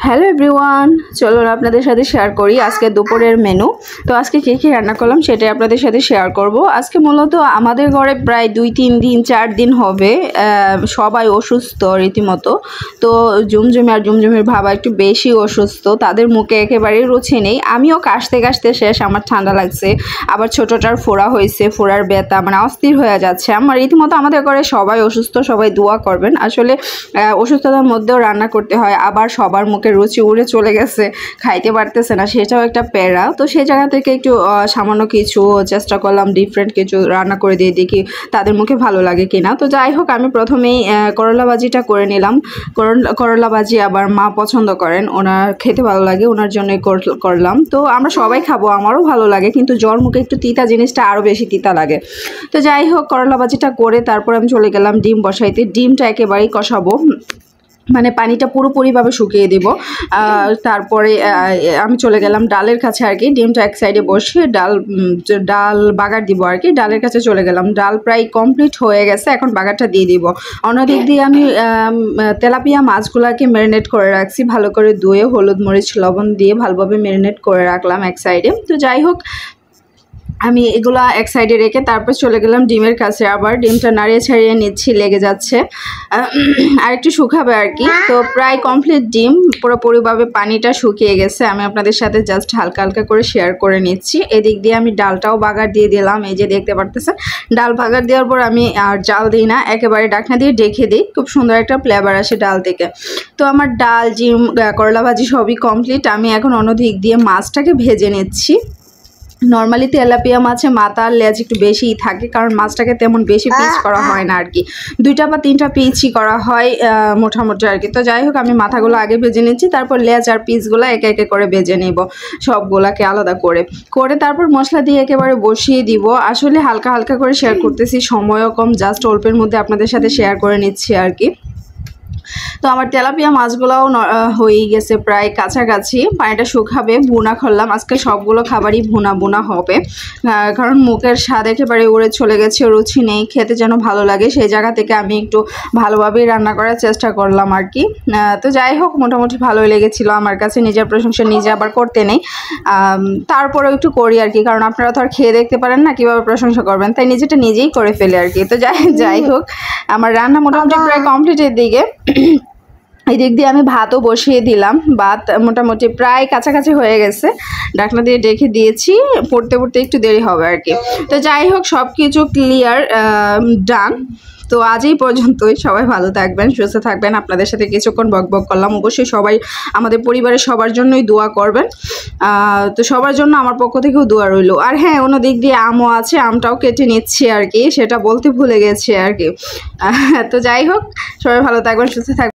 Hello everyone, চলুন আপনাদের সাথে শেয়ার করি আজকে দুপুরের মেনু। তো আজকে কী কী রান্না করলাম সেটাই আপনাদের সাথে শেয়ার করব। আজকে মূলত আমাদের ঘরে প্রায় 2-3 দিন 4 দিন হবে সবাই অসুস্থ রীতিমতো। তো জুমজুমের বাবা একটু বেশি অসুস্থ, তাদের মুখে একেবারেই রুচি নেই। আমিও কাশতে কাশতে শেষ, আমার ঠান্ডা লাগছে, আবার ছোটোটার ফোড়া হয়েছে, ফোড়ার ব্যথা, মানে অস্থির হয়ে যাচ্ছে আমার রীতিমতো। আমাদের ঘরে সবাই অসুস্থ, সবাই দোয়া করবেন। আসলে অসুস্থতার মধ্যেও রান্না করতে হয়, আবার সবার মুখে রুচি উড়ে চলে গেছে, খাইতে পারতেছে না, সেটাও একটা প্যারা। তো সেই জায়গা থেকে একটু সামান্য কিছু চেষ্টা করলাম, ডিফারেন্ট কিছু রান্না করে দিয়ে দেখি তাদের মুখে ভালো লাগে কিনা। তো যাই হোক, আমি প্রথমেই করলা ভাজিটা করে নিলাম। করলা ভাজি আবার মা পছন্দ করেন, ওনার খেতে ভালো লাগে, ওনার জন্যই করলাম। তো আমরা সবাই খাবো, আমারও ভালো লাগে, কিন্তু জ্বর মুখে একটু তিতা জিনিসটা আরও বেশি তিতা লাগে। তো যাই হোক, করলা ভাজিটা করে তারপর আমি চলে গেলাম ডিম বসাইতে। ডিমটা একেবারেই কষাবো, মানে পানিটা পুরোপুরিভাবে শুকিয়ে দেব। তারপরে আমি চলে গেলাম ডালের কাছে আর কি। ডিমটা এক সাইডে বসিয়ে ডাল বাগার দিব আর কি। ডালের কাছে চলে গেলাম, ডাল প্রায় কমপ্লিট হয়ে গেছে, এখন বাগারটা দিয়ে দিব। অন্যদিক দিয়ে আমি তেলাপিয়া মাছগুলোকে ম্যারিনেট করে রাখছি, ভালো করে ধুয়ে হলুদ মরিচ লবণ দিয়ে ভালোভাবে ম্যারিনেট করে রাখলাম এক সাইডে। তো যাই হোক, আমি এগুলা এক সাইডে রেখে তারপর চলে গেলাম ডিমের কাছে। আবার ডিমটা নাড়িয়ে ছাড়িয়ে নিচ্ছি, লেগে যাচ্ছে, আর একটু শুকাবে আর কি। তো প্রায় কমপ্লিট, ডিম পুরোপুরিভাবে পানিটা শুকিয়ে গেছে। আমি আপনাদের সাথে জাস্ট হালকা হালকা করে শেয়ার করে নিচ্ছি। এদিক দিয়ে আমি ডালটাও বাগার দিয়ে দিলাম, এই যে দেখতে পারতেছেন। ডাল বাগার দেওয়ার পর আমি আর জাল দিই না, একেবারে ডাকনা দিয়ে ঢেকে দিই, খুব সুন্দর একটা ফ্লেভার আসে ডাল থেকে। তো আমার ডাল, ডিম, করলা ভাজি সবই কমপ্লিট। আমি এখন অন্য দিক দিয়ে মাছটাকে ভেজে নিচ্ছি। নর্মালি তেলাপিয়া মাছে মাথা আর লেজ একটু বেশিই থাকে, কারণ মাছটাকে তেমন বেশি পিস করা হয় না আর কি, 2টা বা 3টা পিসই করা হয় মোটামুটি আর কি। তো যাই হোক, আমি মাথাগুলো আগে ভেজে নিচ্ছি, তারপর লেজ আর পিসগুলো একে একে করে ভেজে নেব, সবগুলাকে আলাদা করে তারপর মশলা দিয়ে একেবারে বসিয়ে দিব। আসলে হালকা হালকা করে শেয়ার করতেছি, সময়ও কম, জাস্ট অল্পের মধ্যে আপনাদের সাথে শেয়ার করে নিচ্ছি আর কি। তো আমার তেলাপিয়া মাছগুলোও হয়ে গেছে প্রায় কাছাকাছি, পানিটা শুকাবে। ভুনা করলাম আজকে, সবগুলো খাবারই ভুনা হবে, কারণ মুখের স্বাদ একেবারে উড়ে চলে গেছে, রুচি নেই, খেতে যেন ভালো লাগে। সেই জায়গা থেকে আমি একটু ভালোভাবেই রান্না করার চেষ্টা করলাম আর কি। তো যাই হোক, মোটামুটি ভালোই লেগেছিলো আমার কাছে। নিজের প্রশংসা নিজে আবার করতে নেই, তারপরেও একটু করি আর কি, কারণ আপনারা তো আর খেয়ে দেখতে পারেন না, কীভাবে প্রশংসা করবেন, তাই নিজেটা নিজেই করে ফেলে আর কি। তো যাই হোক, আমার রান্না মোটামুটি প্রায় কমপ্লিটের দিকে। এই দিক দিয়ে আমি ভাতও বসিয়ে দিলাম, ভাত মোটামুটি প্রায় কাছাকাছি হয়ে গেছে, ঢাকনা দিয়ে রেখে দিয়েছি, পড়তে একটু দেরি হবে আর কি। তো যাই হোক, সব কিছু ক্লিয়ার, ডান। তো আজ এই পর্যন্তই, সবাই ভালো থাকবেন, সুস্থ থাকবেন। আপনাদের সাথে কিছুক্ষণ বকবক করলাম, অবশ্যই সবাই আমাদের পরিবারের সবার জন্যই দোয়া করবেন। তো সবার জন্য আমার পক্ষ থেকেও দোয়া রইল। আর হ্যাঁ, অন্য দিক দিয়ে আমও আছে, আমটাও কেটে নিচ্ছি আর কি, সেটা বলতে ভুলে গেছি আর কি। তো যাই হোক, সবাই ভালো থাকবেন, সুস্থ থাকবেন।